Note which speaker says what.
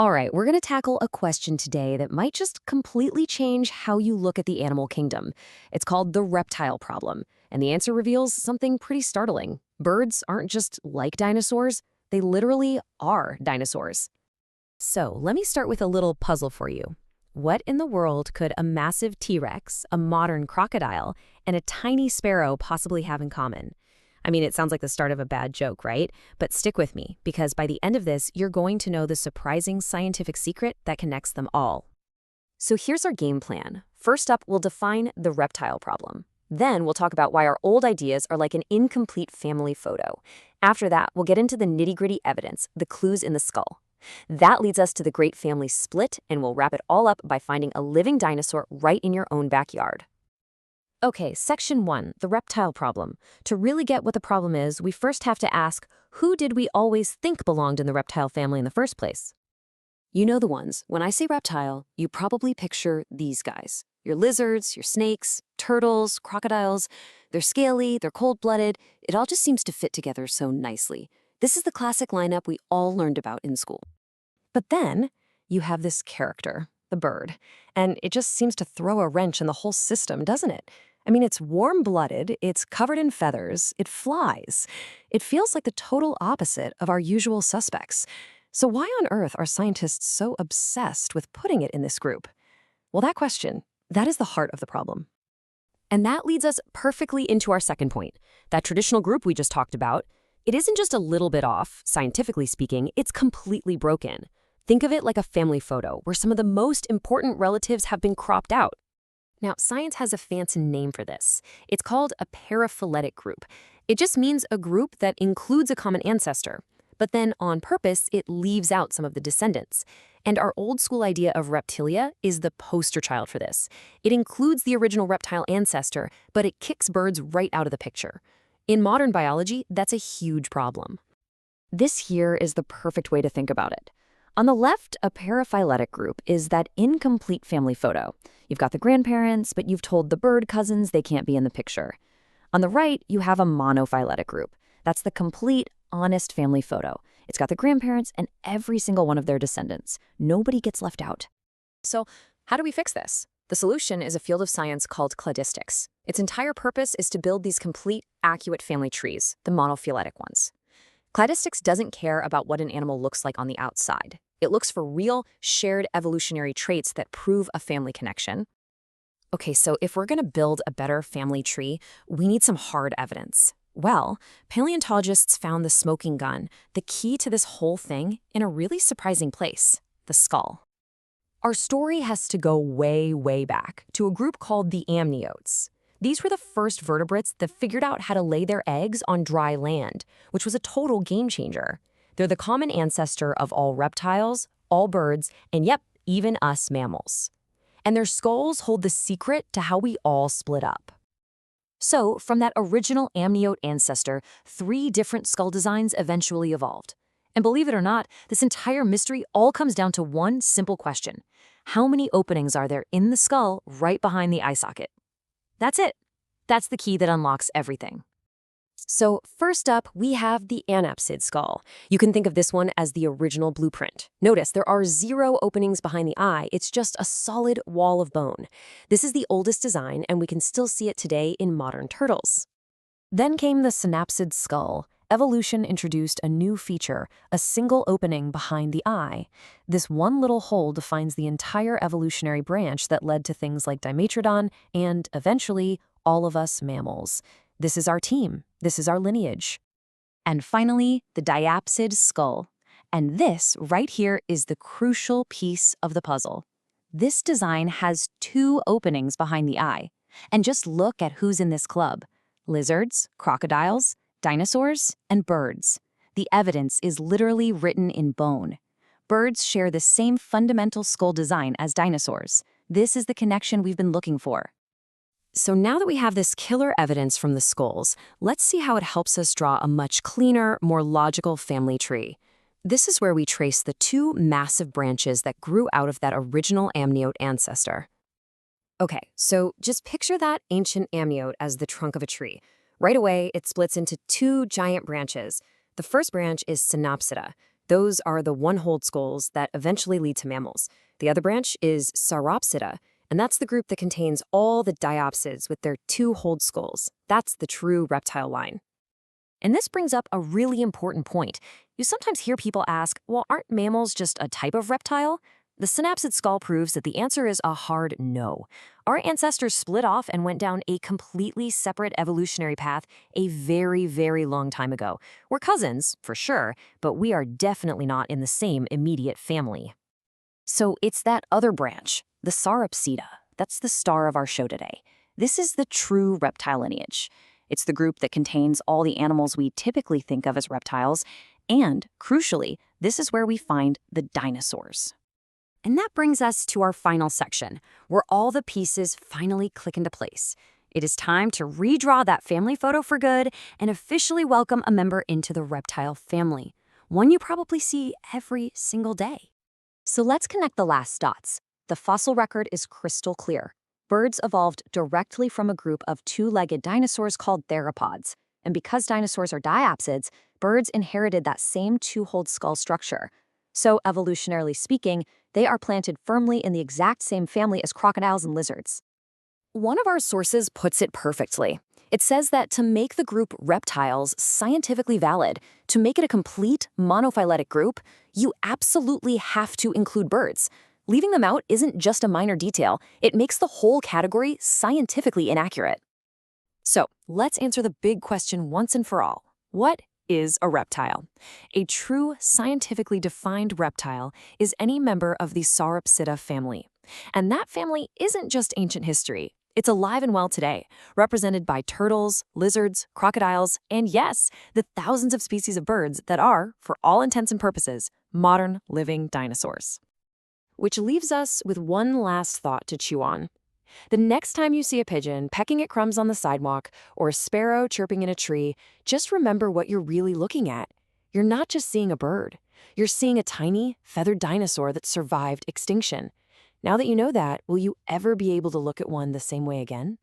Speaker 1: All right, we're going to tackle a question today that might just completely change how you look at the animal kingdom. It's called the reptile problem, and the answer reveals something pretty startling. Birds aren't just like dinosaurs, they literally are dinosaurs. So let me start with a little puzzle for you. What in the world could a massive T-Rex, a modern crocodile, and a tiny sparrow possibly have in common? I mean, it sounds like the start of a bad joke, right? But stick with me, because by the end of this, you're going to know the surprising scientific secret that connects them all. So here's our game plan. First up, we'll define the reptile problem. Then we'll talk about why our old ideas are like an incomplete family photo. After that, we'll get into the nitty-gritty evidence, the clues in the skull. That leads us to the great family split, and we'll wrap it all up by finding a living dinosaur right in your own backyard. Okay, section 1, the reptile problem. To really get what the problem is, we first have to ask, who did we always think belonged in the reptile family in the first place? You know the ones. When I say reptile, you probably picture these guys. Your lizards, your snakes, turtles, crocodiles. They're scaly, they're cold-blooded. It all just seems to fit together so nicely. This is the classic lineup we all learned about in school. But then you have this character, the bird, and it just seems to throw a wrench in the whole system, doesn't it? I mean, it's warm-blooded, it's covered in feathers, it flies. It feels like the total opposite of our usual suspects. So why on earth are scientists so obsessed with putting it in this group? Well, that question, that is the heart of the problem. And that leads us perfectly into our second point. That traditional group we just talked about, it isn't just a little bit off, scientifically speaking, it's completely broken. Think of it like a family photo where some of the most important relatives have been cropped out. Now, science has a fancy name for this. It's called a paraphyletic group. It just means a group that includes a common ancestor, but then on purpose, it leaves out some of the descendants. And our old school idea of reptilia is the poster child for this. It includes the original reptile ancestor, but it kicks birds right out of the picture. In modern biology, that's a huge problem. This here is the perfect way to think about it. On the left, a paraphyletic group is that incomplete family photo. You've got the grandparents, but you've told the bird cousins they can't be in the picture. On the right, you have a monophyletic group. That's the complete, honest family photo. It's got the grandparents and every single one of their descendants. Nobody gets left out. So, how do we fix this? The solution is a field of science called cladistics. Its entire purpose is to build these complete, accurate family trees, the monophyletic ones. Cladistics doesn't care about what an animal looks like on the outside. It looks for real, shared evolutionary traits that prove a family connection. Okay, so if we're going to build a better family tree, we need some hard evidence. Well, paleontologists found the smoking gun, the key to this whole thing, in a really surprising place, the skull. Our story has to go way, way back to a group called the amniotes. These were the first vertebrates that figured out how to lay their eggs on dry land, which was a total game changer. They're the common ancestor of all reptiles, all birds, and yep, even us mammals. And their skulls hold the secret to how we all split up. So, from that original amniote ancestor, 3 different skull designs eventually evolved. And believe it or not, this entire mystery all comes down to one simple question. How many openings are there in the skull right behind the eye socket? That's it. That's the key that unlocks everything. So first up, we have the anapsid skull. You can think of this one as the original blueprint. Notice there are 0 openings behind the eye. It's just a solid wall of bone. This is the oldest design, and we can still see it today in modern turtles. Then came the synapsid skull. Evolution introduced a new feature, a single opening behind the eye. This one little hole defines the entire evolutionary branch that led to things like Dimetrodon and, eventually, all of us mammals. This is our team. This is our lineage. And finally, the diapsid skull. And this right here is the crucial piece of the puzzle. This design has 2 openings behind the eye. And just look at who's in this club. Lizards, crocodiles, dinosaurs, and birds. The evidence is literally written in bone. Birds share the same fundamental skull design as dinosaurs. This is the connection we've been looking for. So now that we have this killer evidence from the skulls, let's see how it helps us draw a much cleaner, more logical family tree. This is where we trace the 2 massive branches that grew out of that original amniote ancestor. Okay, so just picture that ancient amniote as the trunk of a tree. Right away, it splits into 2 giant branches. The first branch is Synopsida. Those are the one-holed skulls that eventually lead to mammals. The other branch is Sauropsida, and that's the group that contains all the diopsids with their two-holed skulls. That's the true reptile line. And this brings up a really important point. You sometimes hear people ask, well, aren't mammals just a type of reptile? The synapsid skull proves that the answer is a hard no. Our ancestors split off and went down a completely separate evolutionary path a very, very long time ago. We're cousins, for sure, but we are definitely not in the same immediate family. So it's that other branch, the Sauropsida, that's the star of our show today. This is the true reptile lineage. It's the group that contains all the animals we typically think of as reptiles, and, crucially, this is where we find the dinosaurs. And that brings us to our final section, where all the pieces finally click into place. It is time to redraw that family photo for good and officially welcome a member into the reptile family, one you probably see every single day. So let's connect the last dots. The fossil record is crystal clear. Birds evolved directly from a group of two-legged dinosaurs called theropods. And because dinosaurs are diapsids, birds inherited that same two-holed skull structure. So, evolutionarily speaking, they are planted firmly in the exact same family as crocodiles and lizards. One of our sources puts it perfectly. It says that to make the group reptiles scientifically valid, to make it a complete monophyletic group, you absolutely have to include birds. Leaving them out isn't just a minor detail, it makes the whole category scientifically inaccurate. So, let's answer the big question once and for all. What is a reptile? A true scientifically defined reptile is any member of the Sauropsida family. And that family isn't just ancient history. It's alive and well today, represented by turtles, lizards, crocodiles, and yes, the thousands of species of birds that are, for all intents and purposes, modern living dinosaurs. Which leaves us with one last thought to chew on. The next time you see a pigeon pecking at crumbs on the sidewalk or a sparrow chirping in a tree, just remember what you're really looking at. You're not just seeing a bird. You're seeing a tiny, feathered dinosaur that survived extinction. Now that you know that, will you ever be able to look at one the same way again?